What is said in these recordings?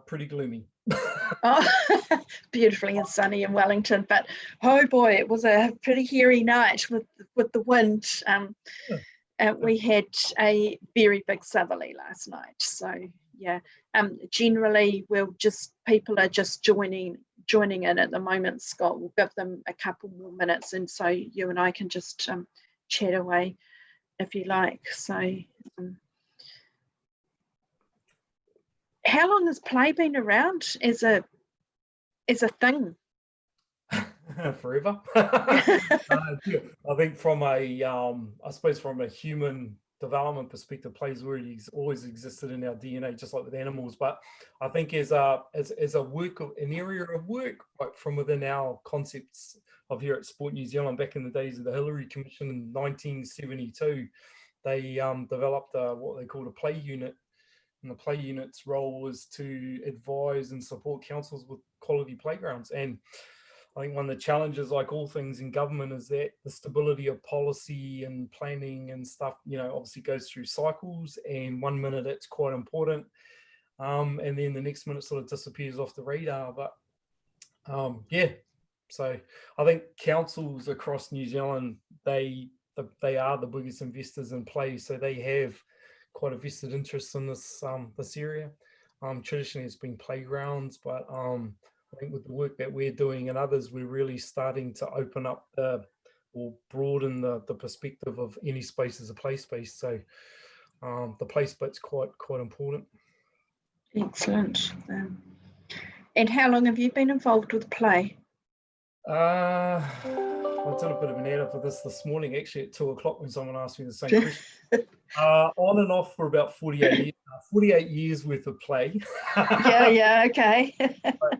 Pretty gloomy. Oh, beautifully and sunny in Wellington, but oh boy, it was a pretty hairy night with the wind. We had a very big southerly last night, so yeah. Generally, people are just joining in at the moment. Scott, we'll give them a couple more minutes, and so you and I can just chat away if you like. So. How long has play been around as a thing? Forever. I think from I suppose from a human development perspective, play's already always existed in our DNA, just like with animals. But I think as a an area of work, right, from within our concepts of here at Sport New Zealand, back in the days of the Hillary Commission in 1972, they developed what they called a play unit. And the play unit's role was to advise and support councils with quality playgrounds. And I think one of the challenges, like all things in government, is that the stability of policy and planning and stuff, obviously goes through cycles. And 1 minute it's quite important, and then the next minute sort of disappears off the radar. But yeah, so I think councils across New Zealand, they are the biggest investors in play, so they have quite a vested interest in this area. Traditionally, it's been playgrounds, but I think with the work that we're doing and others, we're really starting to open up or broaden the perspective of any space as a play space. So the play space quite important. Excellent. And how long have you been involved with play? I did a bit of an edit for this morning, actually at 2 o'clock when someone asked me the same question. On and off for about 48 years. 48 years worth of play. yeah, okay.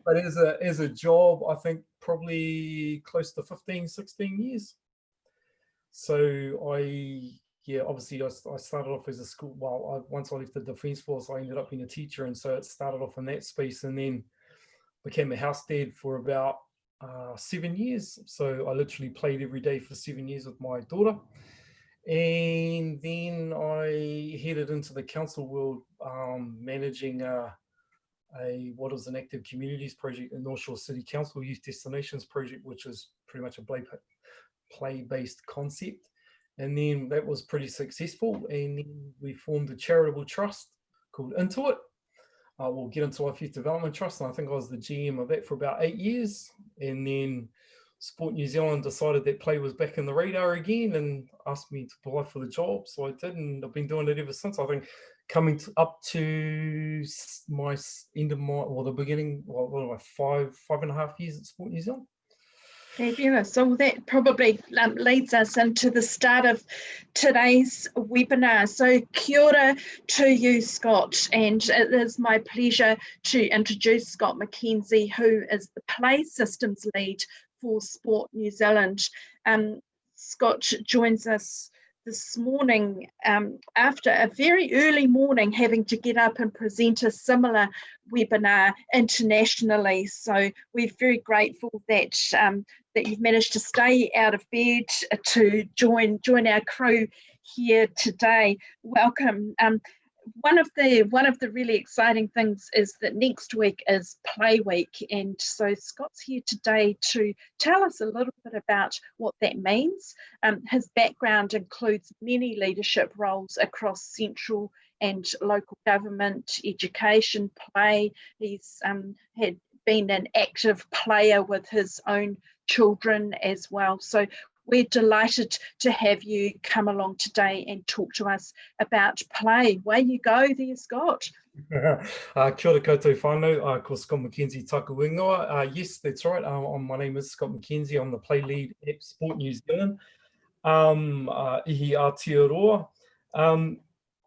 but as a job, I think probably close to 15, 16 years. So obviously I started off as a school. Well, once I left the Defence Force, I ended up being a teacher, and so it started off in that space, and then became a house dad for about 7 years. So I literally played every day for 7 years with my daughter. And then I headed into the council world, managing what is an active communities project in North Shore City Council, Youth Destinations Project, which is pretty much a play-based concept. And then that was pretty successful. And then we formed a charitable trust called Intuit. We'll get into Life Youth Development Trust, and I think I was the GM of that for about 8 years. And then Sport New Zealand decided that play was back in the radar again and asked me to apply for the job. So I did, and I've been doing it ever since. I think coming up to my end of the beginning, what am I, 5.5 years at Sport New Zealand. Fabulous. So that probably leads us into the start of today's webinar. So kia ora to you, Scott, and it is my pleasure to introduce Scott McKenzie, who is the Play Systems Lead for Sport New Zealand. Scott joins us this morning after a very early morning, having to get up and present a similar webinar internationally. So we're very grateful that that you've managed to stay out of bed to join our crew here today. Welcome. One of the really exciting things is that next week is Play Week, and so Scott's here today to tell us a little bit about what that means. His background includes many leadership roles across central and local government, education, play. He's had been an active player with his own children as well. So we're delighted to have you come along today and talk to us about play. Way you go there, Scott. Kia ora koutou whānau, ko Scott McKenzie taku ingoa. Yes, that's right. My name is Scott McKenzie. I'm the play lead at Sport New Zealand. Ihi Aotearoa.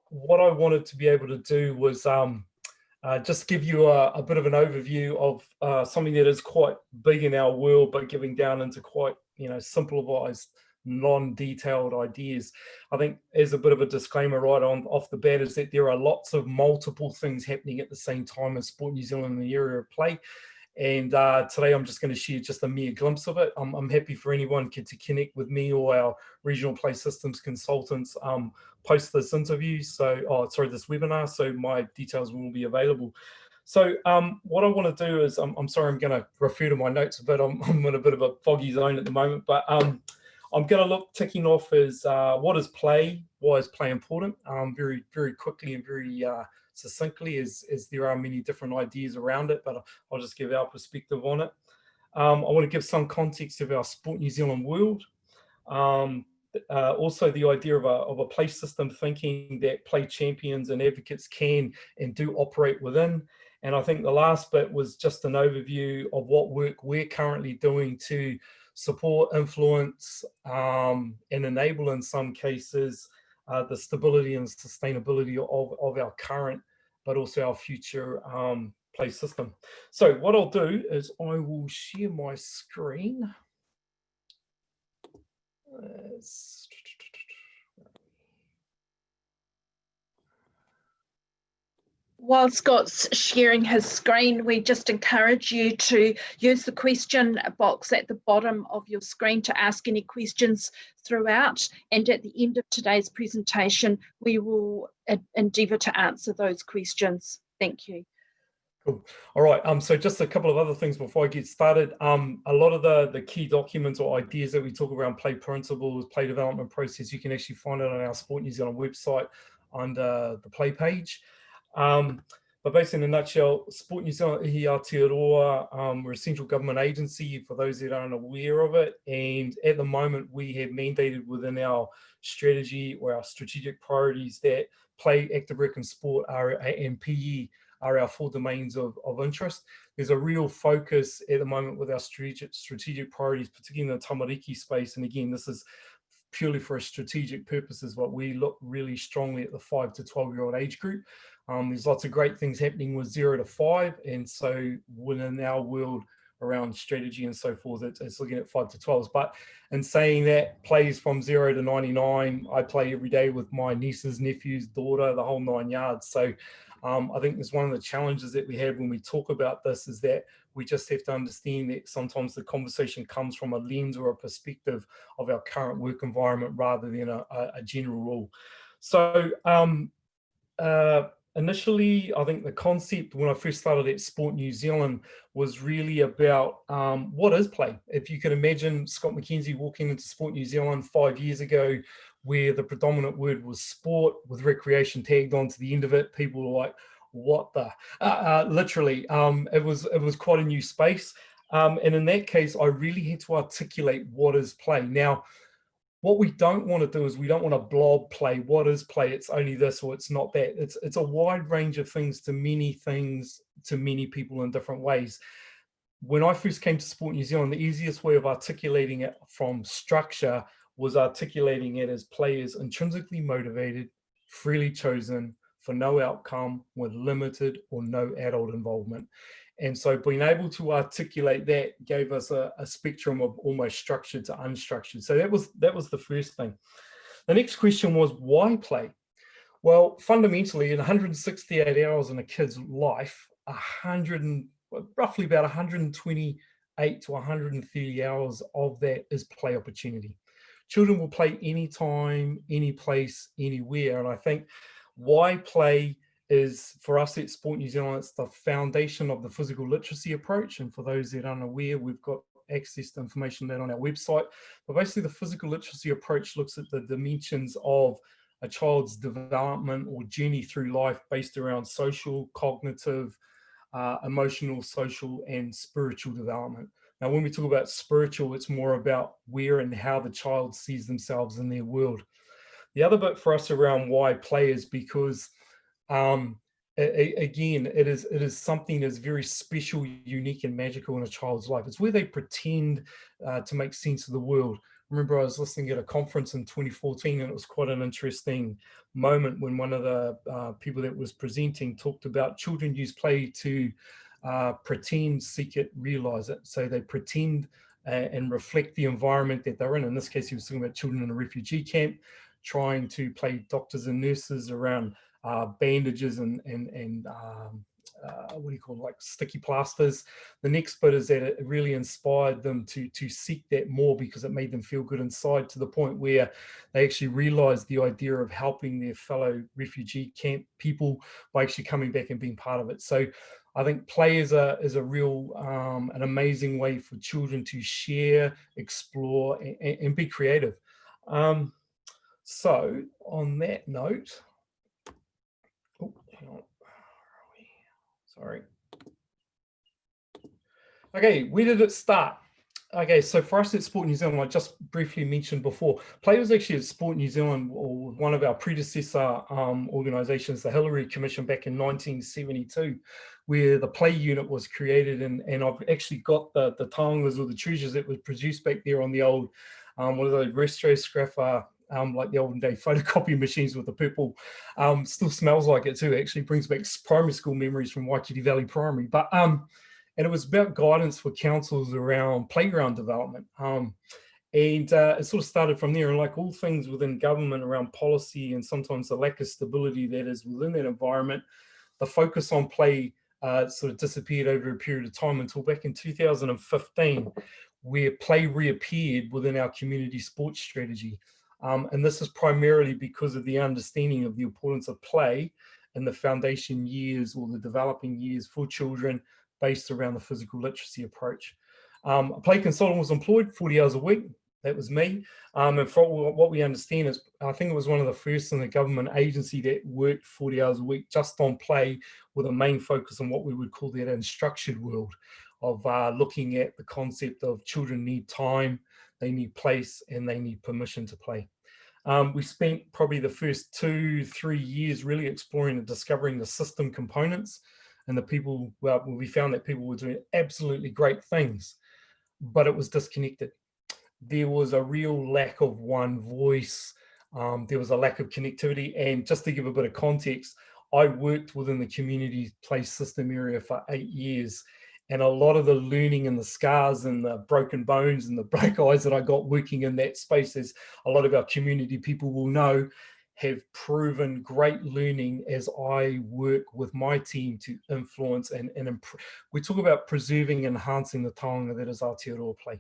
What I wanted to be able to do was just give you a bit of an overview of something that is quite big in our world, but giving down into quite simplified, non-detailed ideas. I think as a bit of a disclaimer right off the bat is that there are lots of multiple things happening at the same time in Sport New Zealand in the area of play. And today I'm just going to share just a mere glimpse of it. I'm happy for anyone to connect with me or our regional play systems consultants post this interview. So, this webinar. So my details will be available. So what I want to do is, I'm sorry, I'm going to refer to my notes, but I'm in a bit of a foggy zone at the moment. But I'm going to look ticking off as what is play, why is play important, very, very quickly and very succinctly, as there are many different ideas around it, but I'll just give our perspective on it. I want to give some context of our Sport New Zealand world. Also the idea of a play system thinking that play champions and advocates can and do operate within. And I think the last bit was just an overview of what work we're currently doing to support, influence, and enable in some cases the stability and sustainability of our current, but also our future play system. So what I'll do is I will share my screen. While Scott's sharing his screen, we just encourage you to use the question box at the bottom of your screen to ask any questions throughout. And at the end of today's presentation, we will endeavour to answer those questions. Thank you. Cool. All right. So just a couple of other things before I get started. A lot of the key documents or ideas that we talk around play principles, play development process, you can actually find it on our Sport New Zealand website under the play page. But basically, in a nutshell, Sport New Zealand, Aotearoa, we're a central government agency for those that aren't aware of it. And at the moment, we have mandated within our strategy or our strategic priorities that play, active rec and sport and PE are our 4 domains of interest. There's a real focus at the moment with our strategic priorities, particularly in the tamariki space. And again, this is purely for a strategic purposes, but we look really strongly at the 5 to 12-year-old age group. There's lots of great things happening with 0 to 5. And so within our world around strategy and so forth, it's looking at 5 to 12s. But in saying that, plays from 0 to 99, I play every day with my nieces, nephews, daughter, the whole 9 yards. So I think there's one of the challenges that we have when we talk about this is that we just have to understand that sometimes the conversation comes from a lens or a perspective of our current work environment rather than a general rule. So initially, I think the concept when I first started at Sport New Zealand was really about what is play. If you can imagine Scott McKenzie walking into Sport New Zealand 5 years ago, where the predominant word was sport with recreation tagged onto the end of it, people were like, what the, literally, it was quite a new space. And in that case, I really had to articulate what is play. Now, what we don't want to do is we don't want to blob play. What is play? It's only this or it's not that. It's a wide range of things to many people in different ways. When I first came to Sport New Zealand, the easiest way of articulating it from structure was articulating it as players intrinsically motivated, freely chosen, for no outcome, with limited or no adult involvement. And so being able to articulate that gave us a spectrum of almost structured to unstructured. So that was the first thing. The next question was, why play? Well, fundamentally, in 168 hours in a kid's life, roughly about 128 to 130 hours of that is play opportunity. Children will play anytime, any place, anywhere. And I think why play is, for us at Sport New Zealand, it's the foundation of the physical literacy approach. And for those that aren't aware, we've got access to information on our website. But basically, the physical literacy approach looks at the dimensions of a child's development or journey through life based around social, cognitive, emotional, social, and spiritual development. Now, when we talk about spiritual, it's more about where and how the child sees themselves in their world. The other bit for us around why play is because, again, it is something that's very special, unique, and magical in a child's life. It's where they pretend to make sense of the world. I remember I was listening at a conference in 2014, and it was quite an interesting moment when one of the people that was presenting talked about children use play to pretend, seek it, realize it. So they pretend and reflect the environment that they're in. In this case, he was talking about children in a refugee camp, trying to play doctors and nurses around bandages and what do you call it, like sticky plasters. The next bit is that it really inspired them to seek that more, because it made them feel good inside, to the point where they actually realized the idea of helping their fellow refugee camp people by actually coming back and being part of it. So I think play is a real, an amazing way for children to share, explore, and be creative. So on that note, oh, hang on, where are we? Sorry. Okay, where did it start? Okay, so for us at Sport New Zealand, I just briefly mentioned before, play was actually at Sport New Zealand, or one of our predecessor organisations, the Hillary Commission, back in 1972, where the play unit was created, and I've actually got the taongas, or the treasures that was produced back there on the old, what are those, Restroscrapper, like the olden day photocopy machines with the purple, still smells like it too. Actually brings back primary school memories from Waikiki Valley Primary. But and it was about guidance for councils around playground development. And it sort of started from there. And like all things within government around policy, and sometimes the lack of stability that is within that environment, the focus on play sort of disappeared over a period of time, until back in 2015, where play reappeared within our community sports strategy. And this is primarily because of the understanding of the importance of play in the foundation years, or the developing years for children, based around the physical literacy approach. A play consultant was employed 40 hours a week. That was me. And from what we understand is, I think it was one of the first in the government agency that worked 40 hours a week just on play, with a main focus on what we would call that unstructured world of looking at the concept of children need time, they need place, and they need permission to play. We spent probably the first 2-3 years really exploring and discovering the system components, and the people, well, we found that people were doing absolutely great things, but it was disconnected. There was a real lack of one voice. There was a lack of connectivity. And just to give a bit of context, I worked within the community play system area for 8 years. And a lot of the learning and the scars and the broken bones and the black eyes that I got working in that space, as a lot of our community people will know, have proven great learning as I work with my team to influence and improve. We talk about preserving and enhancing the taonga that is Aotearoa play.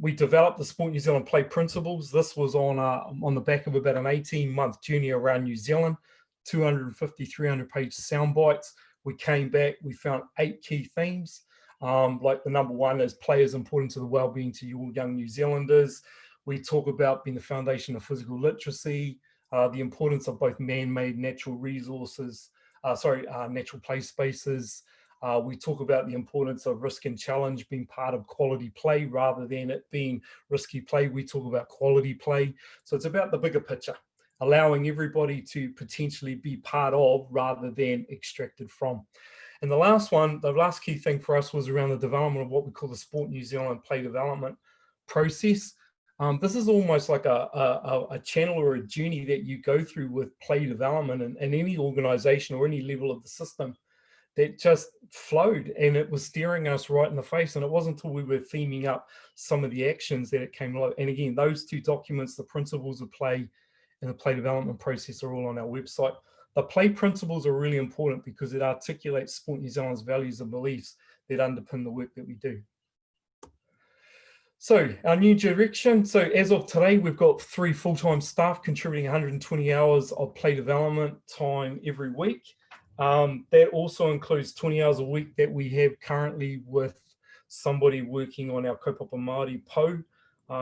We developed the Sport New Zealand play principles. This was on the back of about an 18-month journey around New Zealand, 250, 300-page sound bites. We came back, we found 8 key themes. Like the number one is play is important to the well-being to you young New Zealanders. We talk about being the foundation of physical literacy, the importance of both man-made natural resources, natural play spaces. We talk about the importance of risk and challenge being part of quality play rather than it being risky play. We talk about quality play. So it's about the bigger picture, allowing everybody to potentially be part of rather than extracted from. And the last one, the last key thing for us was around the development of what we call the Sport New Zealand play development process. This is almost like a channel or a journey that you go through with play development in any organization or any level of the system, that just flowed, and it was staring us right in the face. And it wasn't until we were theming up some of the actions that it came alive. And again, those 2 documents, the principles of play and the play development process, are all on our website. The play principles are really important because it articulates Sport New Zealand's values and beliefs that underpin the work that we do. So our new direction. So as of today, we've got 3 full-time staff contributing 120 hours of play development time every week. That also includes 20 hours a week that we have currently with somebody working on our Kaupapa Māori PO.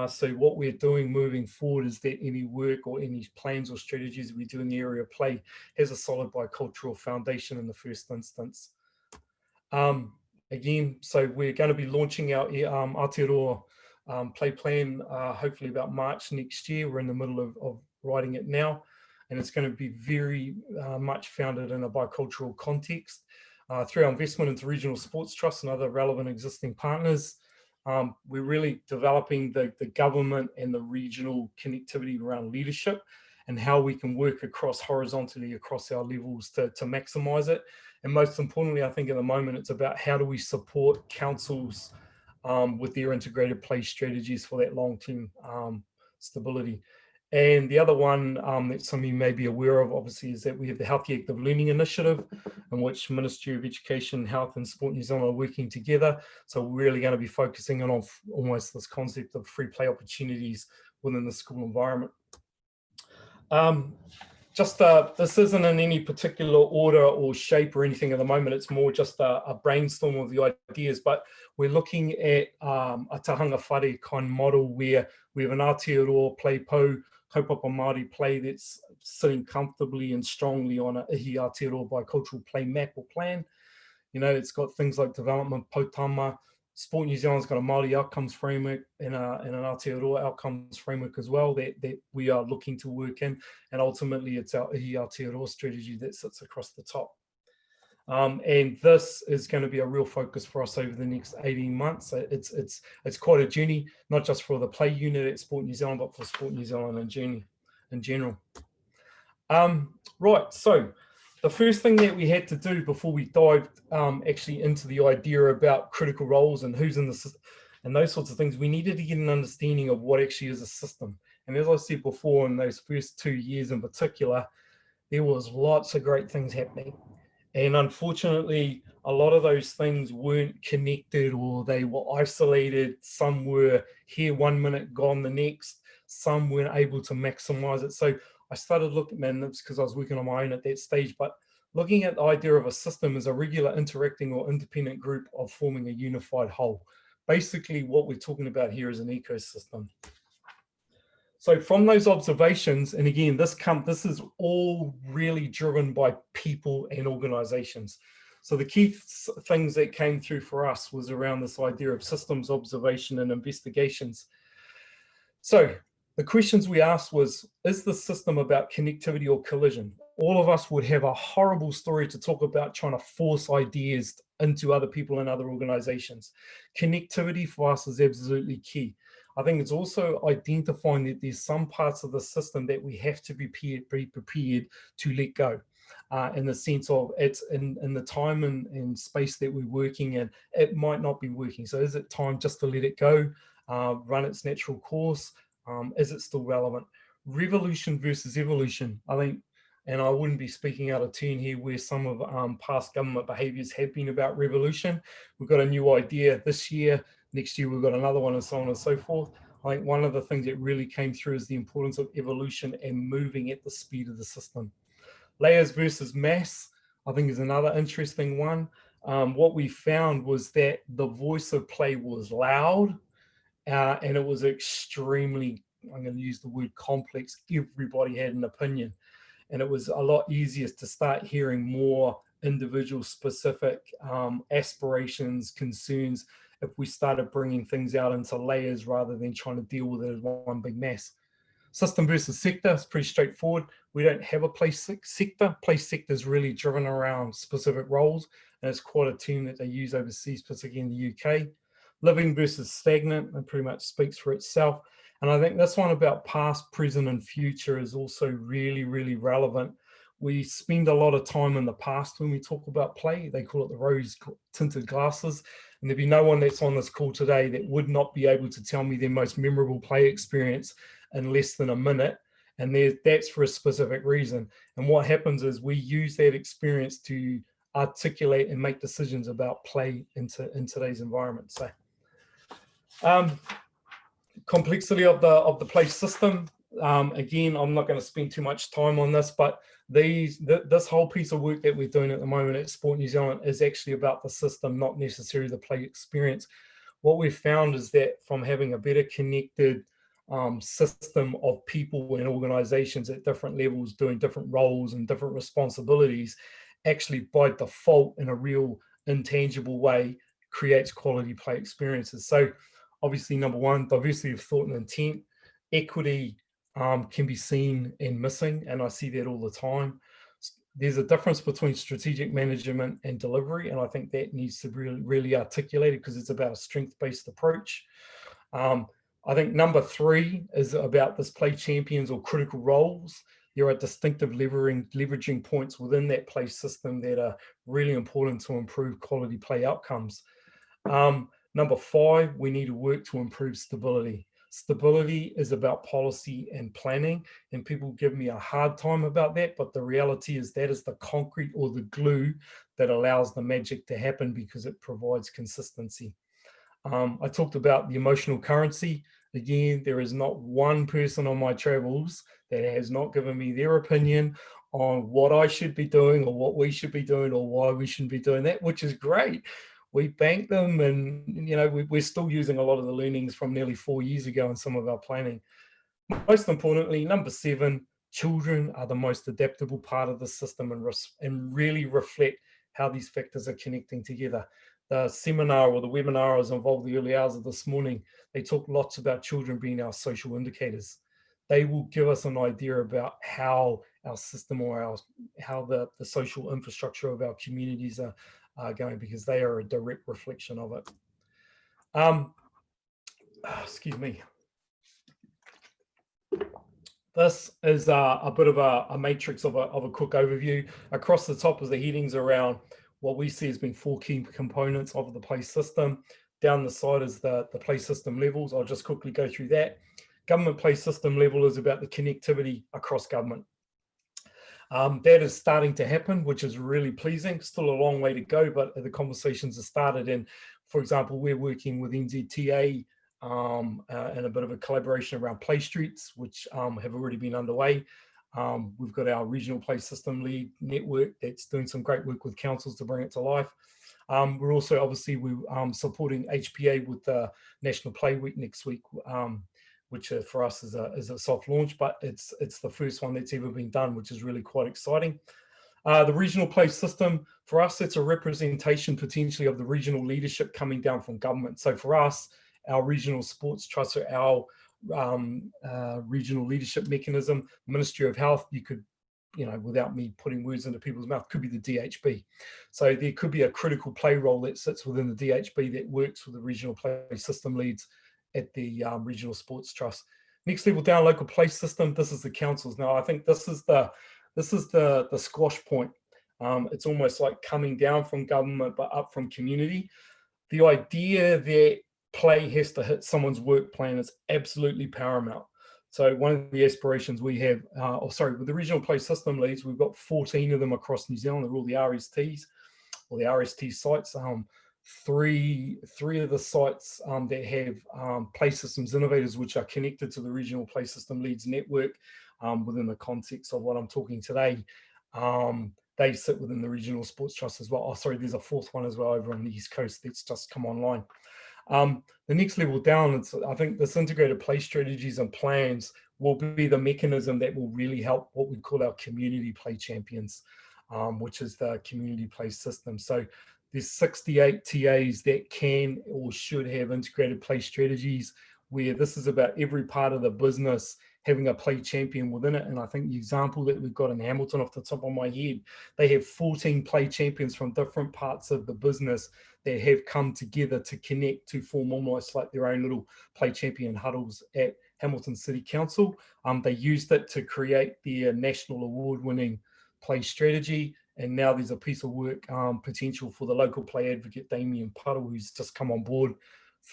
So what we're doing moving forward is that any work or any plans or strategies we do in the area of play has a solid bicultural foundation in the first instance. Again, so we're going to be launching our Aotearoa play plan hopefully about March next year. We're in the middle of writing it now, and it's going to be very much founded in a bicultural context. Through our investment into regional sports trusts and other relevant existing partners, we're really developing the government and the regional connectivity around leadership and how we can work across horizontally across our levels to maximize it. And most importantly, I think at the moment, it's about how do we support councils with their integrated play strategies for that long-term stability. And the other one that some of you may be aware of, obviously, is that we have the Healthy Active Learning Initiative, in which Ministry of Education, Health and Sport New Zealand are working together. So we're really going to be focusing on almost this concept of free play opportunities within the school environment. This isn't in any particular order or shape or anything at the moment. It's more just a brainstorm of the ideas, but we're looking at a tahanga whare kind model where we have an Aotearoa play po, kaupapa Māori play that's sitting comfortably and strongly on a Ihi Aotearoa bicultural play map or plan. You know, it's got things like development, potama. Sport New Zealand's got a Māori outcomes framework and an Aotearoa outcomes framework as well that we are looking to work in. And ultimately, it's our Ihi Aotearoa strategy that sits across the top. And this is going to be a real focus for us over the next 18 months. It's quite a journey, not just for the play unit at Sport New Zealand, but for Sport New Zealand in general. Right, so the first thing that we had to do before we dived actually into the idea about critical roles and who's in the system and those sorts of things, we needed to get an understanding of what actually is a system. And as I said before, in those first 2 years in particular, there was lots of great things happening. And unfortunately, a lot of those things weren't connected, or they were isolated. Some were here 1 minute, gone the next. Some weren't able to maximize it. So I started looking, and it's because I was working on my own at that stage, but looking at the idea of a system as a regular interacting or independent group of forming a unified whole. Basically, what we're talking about here is an ecosystem. So from those observations, and again, this is all really driven by people and organizations. So the key things that came through for us was around this idea of systems observation and investigations. So the questions we asked was, is the system about connectivity or collision? All of us would have a horrible story to talk about trying to force ideas into other people and other organizations. Connectivity for us is absolutely key. I think it's also identifying that there's some parts of the system that we have to be prepared to let go. In the sense of it's in the time and space that we're working in, it might not be working. So is it time just to let it go, run its natural course? Is it still relevant? Revolution versus evolution, I think, and I wouldn't be speaking out of turn here where some of past government behaviours have been about revolution. We've got a new idea this year. Next year, we've got another one, and so on and so forth. I think one of the things that really came through is the importance of evolution and moving at the speed of the system. Layers versus mass, I think, is another interesting one. What we found was that the voice of play was loud, and it was extremely, I'm going to use the word complex. Everybody had an opinion, and it was a lot easier to start hearing more individual specific aspirations, concerns, if we started bringing things out into layers rather than trying to deal with it as one big mass. System versus sector is pretty straightforward. We don't have a place sector. Place sector is really driven around specific roles, and it's quite a term that they use overseas, particularly in the UK. Living versus stagnant, and pretty much speaks for itself. And I think this one about past, present, and future is also really, really relevant. We spend a lot of time in the past when we talk about play. They call it the rose-tinted glasses. And there'd be no one that's on this call today that would not be able to tell me their most memorable play experience in less than a minute. And that's for a specific reason. And what happens is we use that experience to articulate and make decisions about play in today's environment. So complexity of the play system. Again, I'm not going to spend too much time on this, but this whole piece of work that we're doing at the moment at Sport New Zealand is actually about the system, not necessarily the play experience. What we've found is that from having a better connected system of people and organizations at different levels doing different roles and different responsibilities, actually by default in a real intangible way creates quality play experiences. So obviously, number one, diversity of thought and intent. Equity can be seen and missing, and I see that all the time. There's a difference between strategic management and delivery, and I think that needs to be really articulated because it's about a strength-based approach. I think number three is about this play champions or critical roles. There are distinctive leveraging points within that play system that are really important to improve quality play outcomes. Number five, we need to work to improve stability. Stability is about policy and planning, and people give me a hard time about that, but the reality is that is the concrete or the glue that allows the magic to happen because it provides consistency. I talked about the emotional currency. Again, there is not one person on my travels that has not given me their opinion on what I should be doing or what we should be doing or why we shouldn't be doing that, which is great. We bank them, and we're still using a lot of the learnings from nearly 4 years ago in some of our planning. Most importantly, number 7, children are the most adaptable part of the system and really reflect how these factors are connecting together. The seminar or the webinar I was involved in the early hours of this morning, they talk lots about children being our social indicators. They will give us an idea about how our system or how the social infrastructure of our communities are going, because they are a direct reflection of it. Excuse me. This is a bit of a matrix of a quick overview. Across the top is the headings around what we see as being 4 key components of the PLACE system. Down the side is the PLACE system levels. I'll just quickly go through that. Government PLACE system level is about the connectivity across government. That is starting to happen, which is really pleasing. Still a long way to go, but the conversations have started. And for example, we're working with NZTA and a bit of a collaboration around Play Streets, which have already been underway. We've got our regional PLACE system lead network that's doing some great work with councils to bring it to life. We're also obviously supporting HPA with the National Play Week next week, which for us is a soft launch, but it's the first one that's ever been done, which is really quite exciting. The regional PLACE system, for us, it's a representation potentially of the regional leadership coming down from government. So for us, our regional sports trusts are our regional leadership mechanism. Ministry of Health, you could, without me putting words into people's mouth, could be the DHB. So there could be a critical play role that sits within the DHB that works with the regional PLACE system leads at the regional sports trust. Next level down, local PLACE system. This is the councils. Now, I think this is the squash point. It's almost like coming down from government but up from community. The idea that play has to hit someone's work plan is absolutely paramount. So one of the aspirations we have, with the regional PLACE system leads, we've got 14 of them across New Zealand. They're all the RSTs or the RST sites. Three of the sites that have PLACE systems innovators, which are connected to the regional PLACE system leads network within the context of what I'm talking today. They sit within the regional sports trust as well. Oh, sorry, there's a 4th one as well over on the East Coast that's just come online. The next level down, I think this integrated play strategies and plans will be the mechanism that will really help what we call our community play champions, which is the community play system. So there's 68 TAs that can or should have integrated play strategies, where this is about every part of the business having a play champion within it. And I think the example that we've got in Hamilton off the top of my head, they have 14 play champions from different parts of the business that have come together to connect to form almost like their own little play champion huddles at Hamilton City Council. They used it to create their national award-winning play strategy. And now there's a piece of work potential for the local play advocate, Damien Puddle, who's just come on board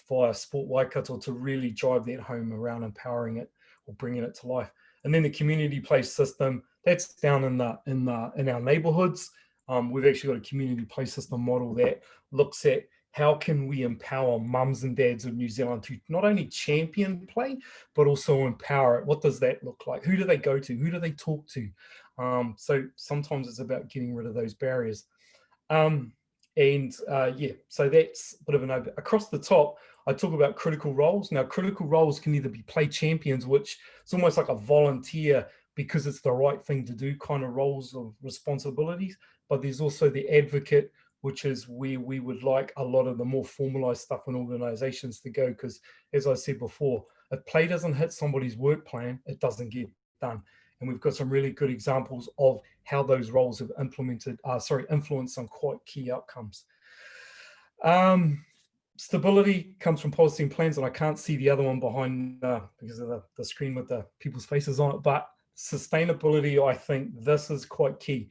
via Sport Waikato to really drive that home around empowering it or bringing it to life. And then the community play system, that's down in our neighborhoods. We've actually got a community play system model that looks at how can we empower mums and dads of New Zealand to not only champion play, but also empower it. What does that look like? Who do they go to? Who do they talk to? So sometimes it's about getting rid of those barriers. So that's a bit of an overview. Across the top, I talk about critical roles. Now, critical roles can either be play champions, which is almost like a volunteer because it's the right thing to do kind of roles of responsibilities, but there's also the advocate, which is where we would like a lot of the more formalized stuff in organizations to go, because as I said before, if play doesn't hit somebody's work plan, it doesn't get done. And we've got some really good examples of how those roles have influenced some quite key outcomes. Stability comes from policy and plans, and I can't see the other one behind because of the screen with the people's faces on it, but sustainability, I think this is quite key.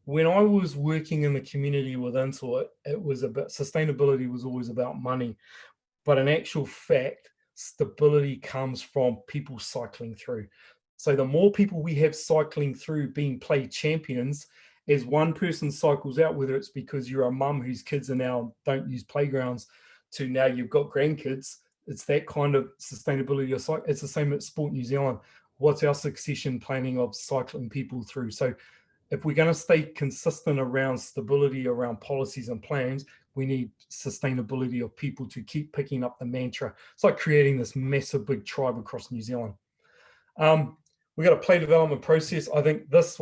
When I was working in the community with Intuit, it was about sustainability was always about money, but in actual fact, stability comes from people cycling through. So the more people we have cycling through being play champions, as one person cycles out, whether it's because you're a mum whose kids are now don't use playgrounds, to now you've got grandkids, it's that kind of sustainability of cycle. It's the same at Sport New Zealand. What's our succession planning of cycling people through? So if we're going to stay consistent around stability, around policies and plans, we need sustainability of people to keep picking up the mantra. It's like creating this massive big tribe across New Zealand. We've got a play development process. I think this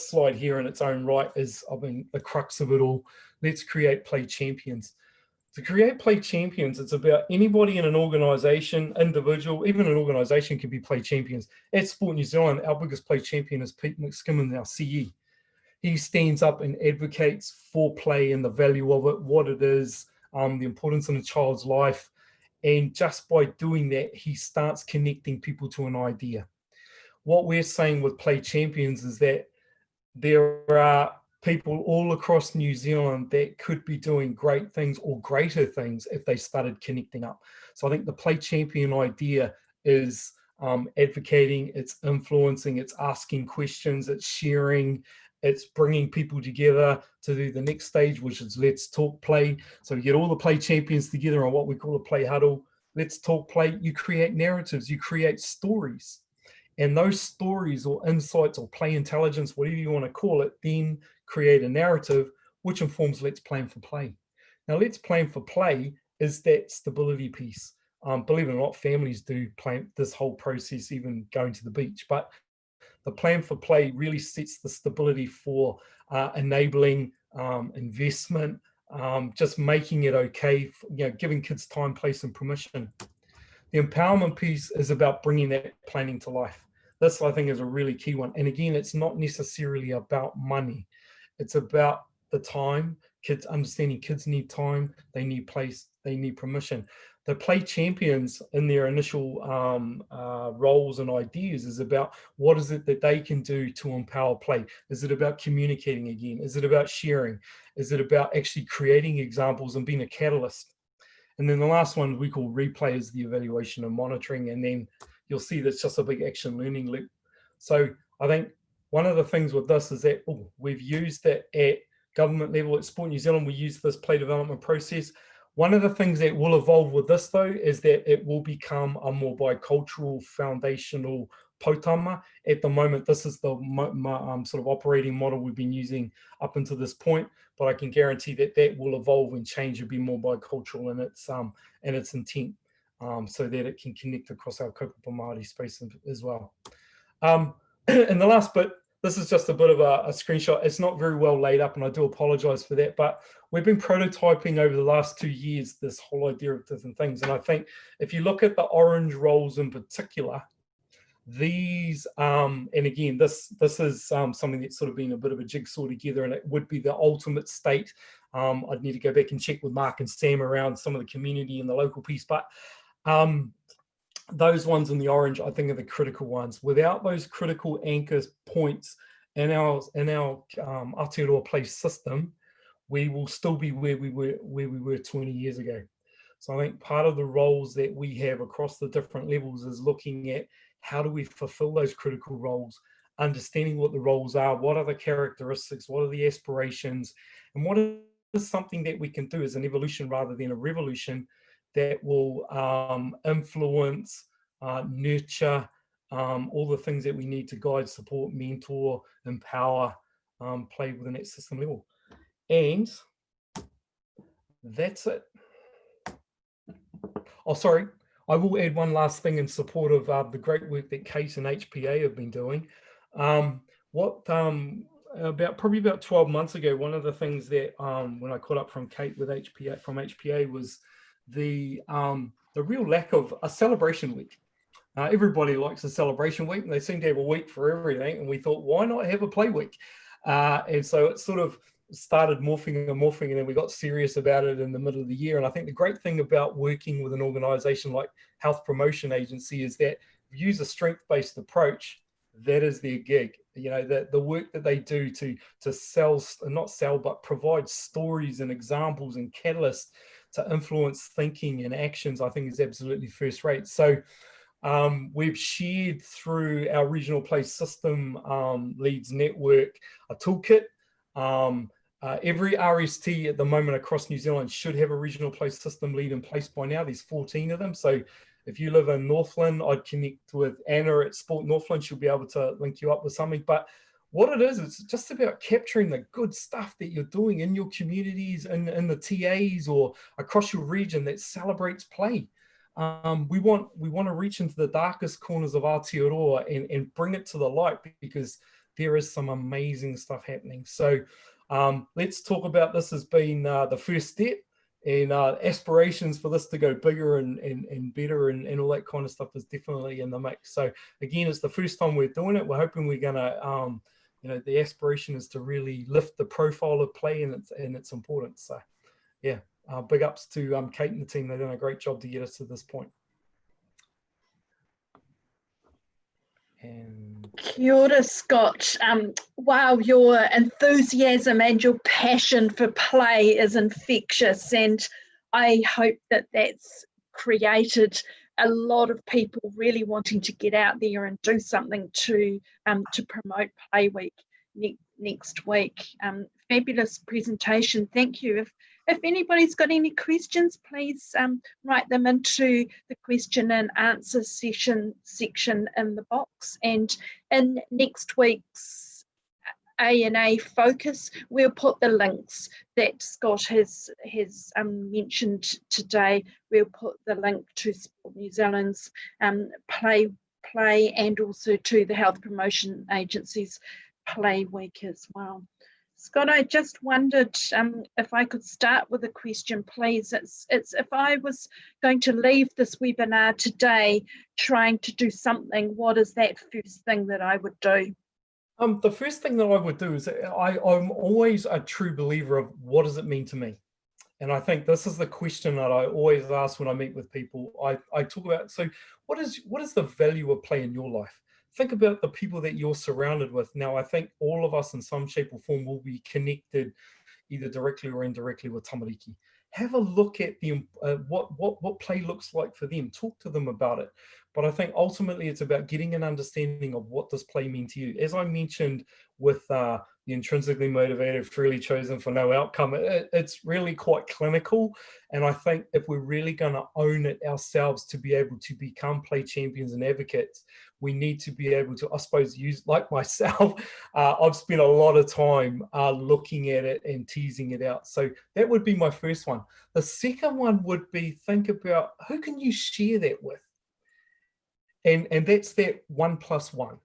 slide here in its own right is, I mean, the crux of it all. Let's create play champions. To create play champions, it's about anybody in an organization, individual, even an organization can be play champions. At Sport New Zealand, our biggest play champion is Pete McSkimmon, our CE. He stands up and advocates for play and the value of it, what it is, the importance in a child's life. And just by doing that, he starts connecting people to an idea. What we're saying with Play Champions is that there are people all across New Zealand that could be doing great things or greater things if they started connecting up. So I think the Play Champion idea is advocating, it's influencing, it's asking questions, it's sharing, it's bringing people together to do the next stage, which is let's talk play. So you get all the play champions together on what we call a play huddle. Let's talk play. You create narratives, you create stories. And those stories or insights or play intelligence, whatever you want to call it, then create a narrative which informs Let's Plan for Play. Now, Let's Plan for Play is that stability piece. Believe it or not, families do plan this whole process, even going to the beach. But the Plan for Play really sets the stability for enabling investment, just making it okay, giving kids time, place, and permission. The empowerment piece is about bringing that planning to life. This, I think, is a really key one. And again, it's not necessarily about money. It's about the time, kids understanding kids need time, they need place, they need permission. The play champions in their initial roles and ideas is about what is it that they can do to empower play? Is it about communicating again? Is it about sharing? Is it about actually creating examples and being a catalyst? And then the last one we call replay is the evaluation and monitoring. And then you'll see that's just a big action learning loop. So I think one of the things with this is that we've used that at government level. At Sport New Zealand, we use this play development process. One of the things that will evolve with this, though, is that it will become a more bicultural, foundational potama. At the moment, this is the sort of operating model we've been using up until this point, but I can guarantee that that will evolve and change and be more bicultural in its intent, so that it can connect across our kaupapa Māori space as well. And the last bit, this is just a bit of a screenshot. It's not very well laid up, and I do apologize for that, but we've been prototyping over the last 2 years this whole idea of different things. And I think if you look at the orange roles in particular, these, and again, this is something that's sort of been a bit of a jigsaw together, and it would be the ultimate state. I'd need to go back and check with Mark and Sam around some of the community and the local piece, but those ones in the orange, I think, are the critical ones. Without those critical anchor points in our Aotearoa Place system, we will still be where we were 20 years ago. So I think part of the roles that we have across the different levels is looking at how do we fulfill those critical roles, understanding what the roles are, what are the characteristics, what are the aspirations, and what is something that we can do as an evolution rather than a revolution that will influence, nurture, all the things that we need to guide, support, mentor, empower, play within that system level. And that's it. Oh, sorry. I will add one last thing in support of the great work that Kate and HPA have been doing. Probably about 12 months ago, one of the things that when I caught up from Kate with HPA was the real lack of a celebration week. Everybody likes a celebration week, and they seem to have a week for everything. And we thought, why not have a play week? And so it sort of started morphing, and then we got serious about it in the middle of the year. And I think the great thing about working with an organization like Health Promotion Agency is that if you use a strength-based approach, that is their gig. You know, the work that they do to sell, not sell, but provide stories and examples and catalysts to influence thinking and actions, I think is absolutely first rate. So we've shared through our regional play system leads network a toolkit. Every RST at the moment across New Zealand should have a regional play system lead in place by now. There's 14 of them. So if you live in Northland, I'd connect with Anna at Sport Northland. She'll be able to link you up with something. But what it is, it's just about capturing the good stuff that you're doing in your communities and in the TAs or across your region that celebrates play. We want to reach into the darkest corners of Aotearoa and bring it to the light, because there is some amazing stuff happening. So let's talk about this as being the first step, and aspirations for this to go bigger and better and all that kind of stuff is definitely in the mix. So again, it's the first time we're doing it. We're hoping we're gonna, you know, the aspiration is to really lift the profile of play and its importance. So yeah, big ups to Kate and the team. They've done a great job to get us to this point. And Kia ora, Scott. Wow, your enthusiasm and your passion for play is infectious, and I hope that that's created a lot of people really wanting to get out there and do something to promote Play Week next week. Fabulous presentation. Thank you. If anybody's got any questions, please write them into the question and answer section in the box. And in next week's A&A Focus, we'll put the links that Scott has mentioned today. We'll put the link to Sport New Zealand's Play and also to the Health Promotion Agency's Play Week as well. Scott, I just wondered if I could start with a question, please. It's if I was going to leave this webinar today trying to do something, what is that first thing that I would do? The first thing that I would do is I'm always a true believer of what does it mean to me? And I think this is the question that I always ask when I meet with people. I talk about, so what is the value of play in your life? Think about the people that you're surrounded with. Now, I think all of us in some shape or form will be connected either directly or indirectly with tamariki. Have a look at the what play looks like for them. Talk to them about it. But I think ultimately it's about getting an understanding of what does play mean to you. As I mentioned with the intrinsically motivated, freely chosen for no outcome, it's really quite clinical. And I think if we're really going to own it ourselves to be able to become play champions and advocates, we need to be able to, I suppose, use, like myself, I've spent a lot of time looking at it and teasing it out. So that would be my first one. The second one would be, think about who can you share that with? And that's that 1+1.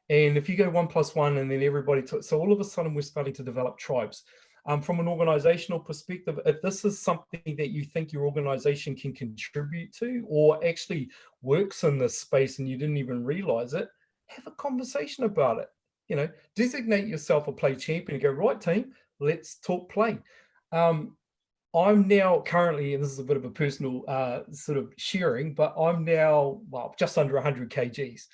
And if you go 1+1 and then everybody, so all of a sudden we're starting to develop tribes. From an organizational perspective, if this is something that you think your organization can contribute to or actually works in this space and you didn't even realize it, have a conversation about it. You know, designate yourself a play champion and go, right team, let's talk play. I'm now currently, and this is a bit of a personal sort of sharing, but I'm now, well, just under 100 kgs.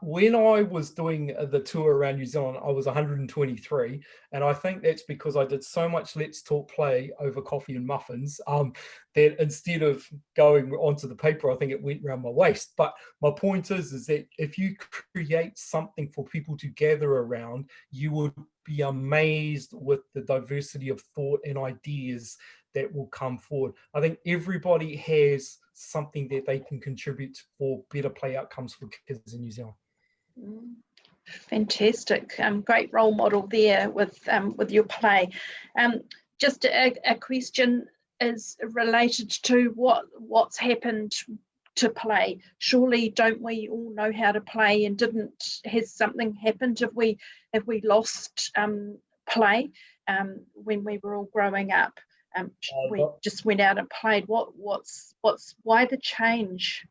When I was doing the tour around New Zealand, I was 123. And I think that's because I did so much Let's Talk Play over coffee and muffins that instead of going onto the paper, I think it went around my waist. But my point is that if you create something for people to gather around, you would be amazed with the diversity of thought and ideas that will come forward. I think everybody has something that they can contribute for better play outcomes for kids in New Zealand. Fantastic, great role model there with your play. Just a question is related to what's happened to play. Surely don't we all know how to play, and has something happened? Have we lost play when we were all growing up? We just went out and played. Why the change?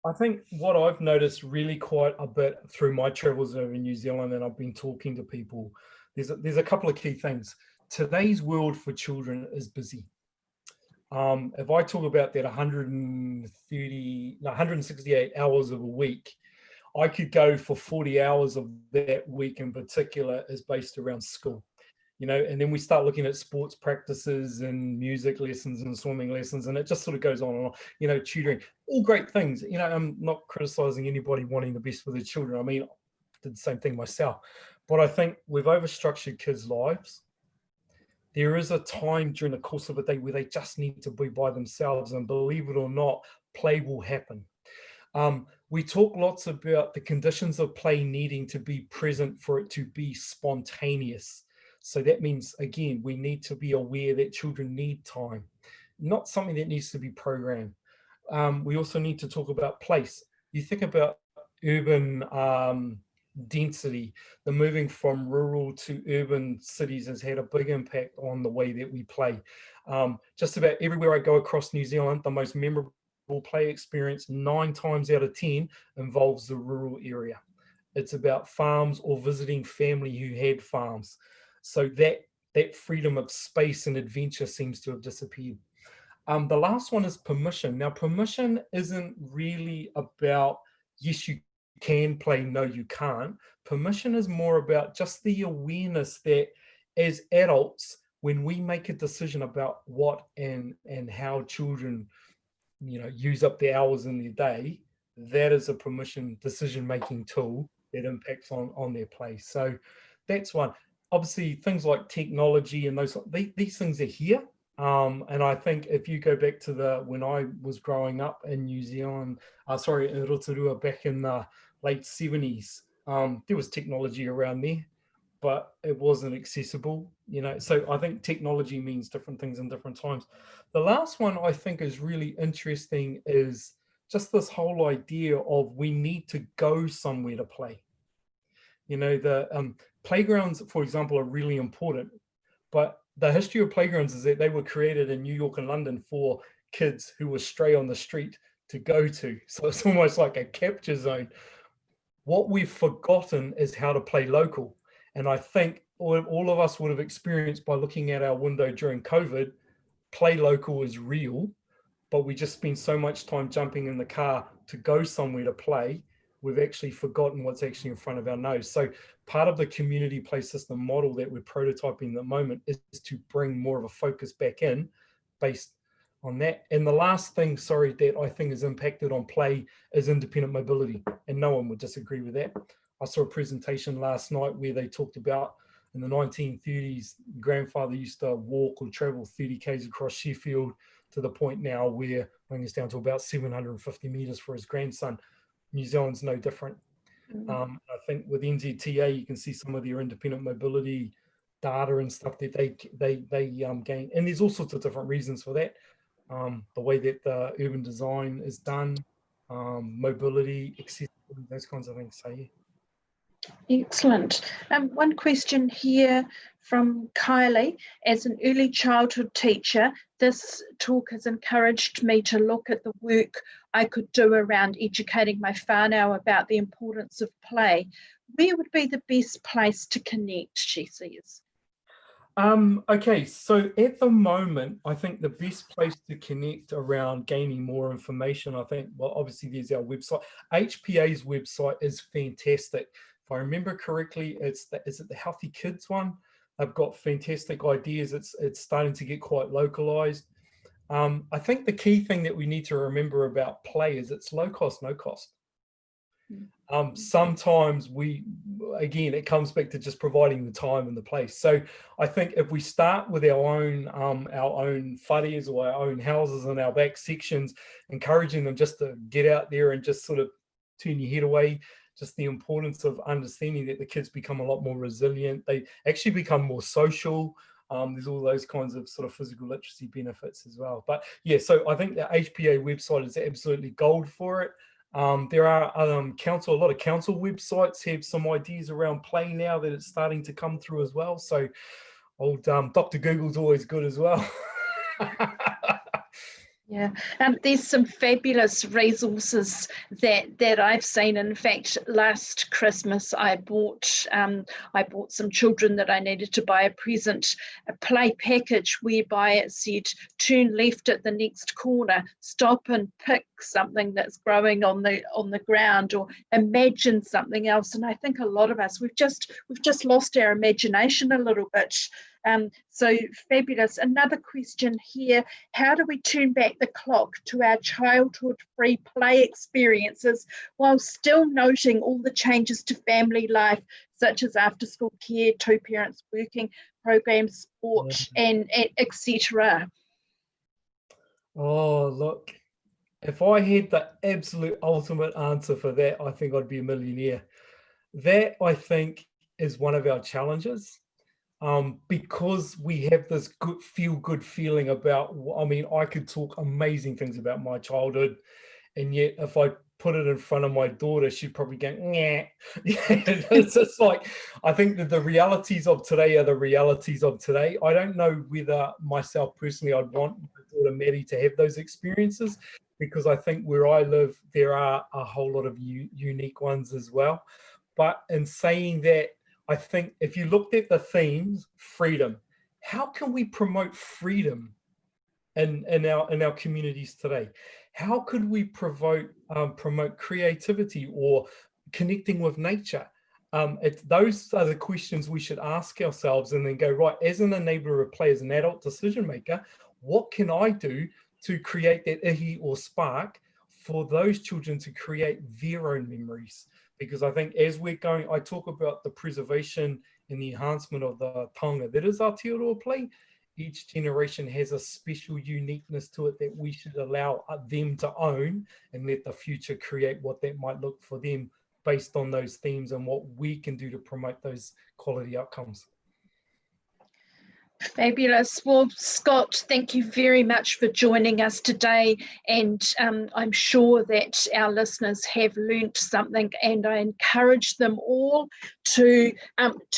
I think what I've noticed really quite a bit through my travels over New Zealand, and I've been talking to people, there's a couple of key things. Today's world for children is busy. If I talk about that 168 hours of a week, I could go for 40 hours of that week in particular is based around school. And then we start looking at sports practices and music lessons and swimming lessons, and it just sort of goes on and on, tutoring, all great things. I'm not criticizing anybody wanting the best for their children. I mean, I did the same thing myself, but I think we've overstructured kids' lives. There is a time during the course of a day where they just need to be by themselves, and believe it or not, play will happen. We talk lots about the conditions of play needing to be present for it to be spontaneous. So that means, again, we need to be aware that children need time, not something that needs to be programmed. We also need to talk about place. You think about urban density, the moving from rural to urban cities has had a big impact on the way that we play. Just about everywhere I go across New Zealand, the most memorable play experience 9 times out of 10 involves the rural area. It's about farms or visiting family who had farms. So that freedom of space and adventure seems to have disappeared. The last one is permission. Now, permission isn't really about, yes, you can play, no, you can't. Permission is more about just the awareness that as adults, when we make a decision about what and how children, use up the hours in their day, that is a permission decision-making tool that impacts on their play. So that's one. Obviously, things like technology and these things are here. And I think if you go back to when I was growing up in New Zealand, in Rotorua back in the late 70s, there was technology around there, but it wasn't accessible, So I think technology means different things in different times. The last one I think is really interesting is just this whole idea of we need to go somewhere to play. The playgrounds, for example, are really important, but the history of playgrounds is that they were created in New York and London for kids who were stray on the street to go to. So it's almost like a capture zone. What we've forgotten is how to play local. And I think all of us would have experienced by looking at our window during COVID, play local is real, but we just spend so much time jumping in the car to go somewhere to play, we've actually forgotten what's actually in front of our nose. So part of the community play system model that we're prototyping at the moment is to bring more of a focus back in based on that. And the last thing, that I think is impacted on play is independent mobility. And no one would disagree with that. I saw a presentation last night where they talked about in the 1930s, grandfather used to walk or travel 30 Ks across Sheffield to the point now where I think it's down to about 750 meters for his grandson. New Zealand's no different. I think with NZTA, you can see some of their independent mobility data and stuff that they gain. And there's all sorts of different reasons for that. The way that the urban design is done, mobility, accessibility, those kinds of things. So, yeah. Excellent. One question here from Kylie. As an early childhood teacher, this talk has encouraged me to look at the work I could do around educating my whānau about the importance of play. Where would be the best place to connect, she says? Okay, so at the moment, I think the best place to connect around gaining more information, I think, well, obviously there's our website. HPA's website is fantastic. If I remember correctly, is it the Healthy Kids one? They've got fantastic ideas. It's starting to get quite localized. I think the key thing that we need to remember about play is it's low cost, no cost. Sometimes it comes back to just providing the time and the place. So I think if we start with our own whareas or our own houses and our back sections, encouraging them just to get out there and just sort of turn your head away, just the importance of understanding that the kids become a lot more resilient. They actually become more social. There's all those kinds of sort of physical literacy benefits as well. But yeah, so I think the HPA website is absolutely gold for it. There are a lot of council websites have some ideas around play now that it's starting to come through as well. So old Dr. Google's always good as well. Yeah, there's some fabulous resources that I've seen. In fact, last Christmas I bought some children that I needed to buy a present, a play package whereby it said turn left at the next corner, stop and pick something that's growing on the ground, or imagine something else. And I think a lot of us we've just lost our imagination a little bit. So fabulous. Another question here: how do we turn back the clock to our childhood-free play experiences while still noting all the changes to family life, such as after-school care, two parents working, programs, sport, and etc.? Oh, look, if I had the absolute ultimate answer for that, I think I'd be a millionaire. That, I think, is one of our challenges. Because we have this good feel-good feeling about, I mean, I could talk amazing things about my childhood, and yet if I put it in front of my daughter, she'd probably go, nah. It's just like, I think that the realities of today are the realities of today. I don't know whether myself personally, I'd want my daughter Maddie to have those experiences, because I think where I live, there are a whole lot of unique ones as well. But in saying that, I think if you looked at the themes, freedom, how can we promote freedom in our communities today? How could we promote creativity or connecting with nature? Those are the questions we should ask ourselves, and then go, right, as an enabler of play, as an adult decision maker, what can I do to create that ihi or spark for those children to create their own memories? Because I think as we're going, I talk about the preservation and the enhancement of the taonga that is Aotearoa play. Each generation has a special uniqueness to it that we should allow them to own, and let the future create what that might look for them based on those themes and what we can do to promote those quality outcomes. Fabulous. Well, Scott, thank you very much for joining us today, and I'm sure that our listeners have learnt something, and I encourage them all to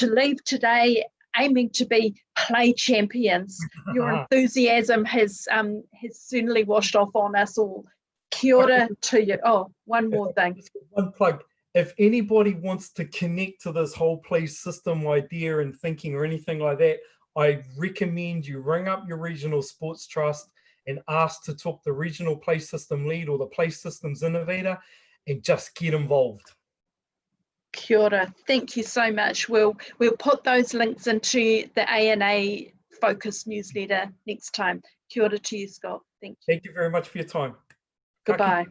leave today aiming to be play champions. Your enthusiasm has certainly washed off on us all. Kia ora to you. Oh, one more thing. One plug. If anybody wants to connect to this whole play system idea and thinking or anything like that, I recommend you ring up your regional sports trust and ask to talk to the regional play system lead or the play systems innovator, and just get involved. Kia ora. Thank you so much. We'll put those links into the ANA Focus newsletter next time. Kia ora to you, Scott. Thank you. Thank you very much for your time. Goodbye.